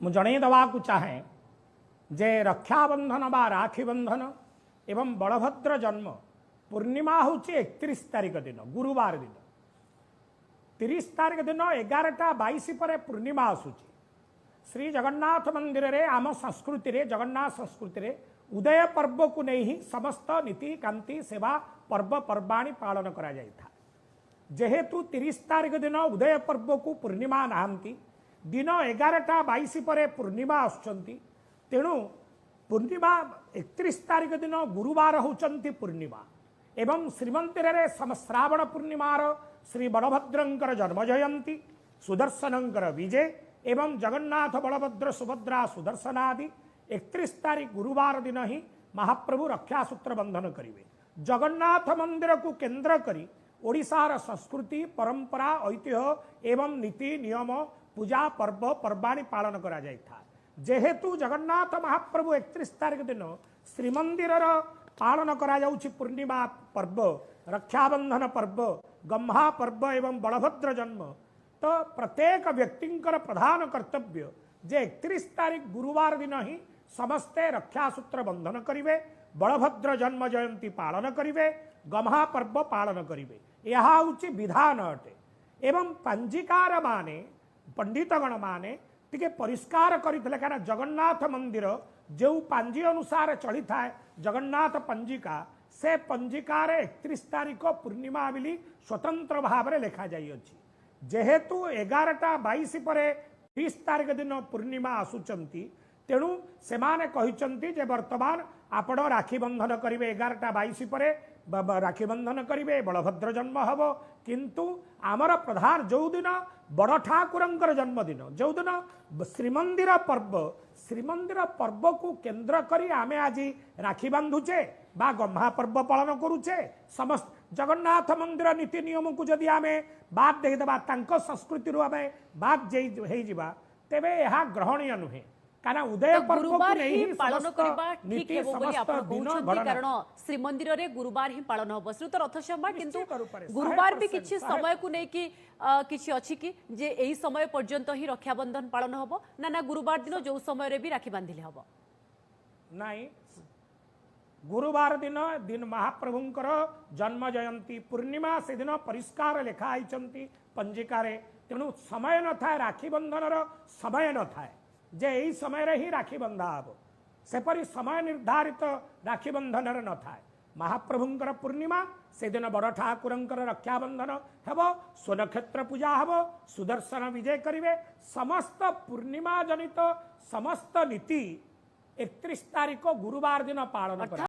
मु जनईदेवाक चाहे जे रक्षाबंधन बा राखी बंधन एवं बलभद्र जन्म पूर्णिमा हूँ 31 तारिख दिन गुरुवार दिन 30 तारिख दिन 11:22 पर पूर्णिमा आसूची श्री जगन्नाथ मंदिर रे आम संस्कृति रे जगन्नाथ संस्कृति रे उदय पर्व को नहीं ही समस्त नीति कांति सेवा पर्व पर्वाणी पालन करा जाय था। जेहेतु 30 तारिख दिन उदय पर्व को पूर्णिमा नहांती दिन 11:22 पर पूर्णिमा आसुचंती तेणु पूर्णिमा 31 तारिख दिन गुरुवार होचंती पूर्णिमा एवं श्रीमंदिर रे श्रावण पूर्णिमार श्री बलभद्रंकर जन्म जयंती सुदर्शनंकर विजय एवं जगन्नाथ बलभद्र सुभद्रा सुदर्शनादि 31 तारीख गुरुवार दिन ही महाप्रभु रक्षासूत्र बंधन करिवे। जगन्नाथ मंदिर को केंद्र करी ओडिशार संस्कृति परंपरा ऐतिह्य एवं नीति नियम पूजा पर्व पर्वाणी पालन करा जायथा। जेहेतु जगन्नाथ महाप्रभु 31 तारीख दिन श्रीमंदिर पालन करा जाउछि पूर्णिमा पर्व रक्षाबंधन पर्व गम्हा पर्व एवं बलभद्र जन्म तो प्रत्येक व्यक्तिंकर प्रधान कर्तव्य जे 31 तारीख गुरुवार दिन ही समस्ते रक्षासूत्र बंधन करिवे बलभद्र जन्म जयंती पालन करिवे गम्हा पर्व पालन करिवे। यह हूँ विधान अटे एवं पंजीकार माने पंडितगण माने टिके परिष्कार करथिले कारण जगन्नाथ मंदिर जो पांजी अनुसार चली थाए जगन्नाथ पंजिका से पंजिकार 31 तारीख पूर्णिमा बिली स्वतंत्र भाव में लेखा जाइ अछि। जेहेतु 11:22 पर 30 तारीख दिन पूर्णिमा आसुचंती तेणु सेमाने कहिचंती जे वर्तमान आपण राखी बंधन करिवे 11:22 पर राखी बंधन करिवे बलभद्र जन्म हब किंतु आमर प्रधान जो दिन बड़ ठाकुरंकर जन्मदिन जो दिन श्रीमंदिर पर्व को केंद्र करी आमे आज राखी बांधुचे बा गम्हा पर्व पालन करुचे समस्त जगन्नाथ मंदिर नीति नियम को जदि आमे बात देदेबा तांको संस्कृति रू आमे बात हे जिबा तेबे यह ग्रहणीय नुहे कारण उदय पर्व को नहीं पालन करबा ठीक है बोली आपण कहउछंती कारण श्रीमंदिर रे गुरुवार ही पालन हो श्री तो रथ शर्मा किंतु गुरुवार भी किछि समय को नै कि किछि अछि कि जे एही समय पर्यंत ही रक्षाबंधन पालन होबो ना गुरुवार दिन जो समय रे भी राखी बांधिले होबो नाही गुरुवार दिन महाप्रभुंकर जन्म जयंती पूर्णिमा से दिन परिष्कार लेखा आइचंती पंजिका रे तेणु समय न थाए राखी बंधन समय न थाए जे यही समय रे ही राखी बंधा हब सेपरी समय निर्धारित राखी बंधन न थाए महाप्रभुंकर पूर्णिमा से दिन बड़ ठाकुरंकर रक्षाबंधन हेब स्वनक्षत्र पूजा हेब सुदर्शन विजय करिवे समस्त पूर्णिमा जनित समस्त नीति 31 तारीख गुरुवार दिन पालन कर।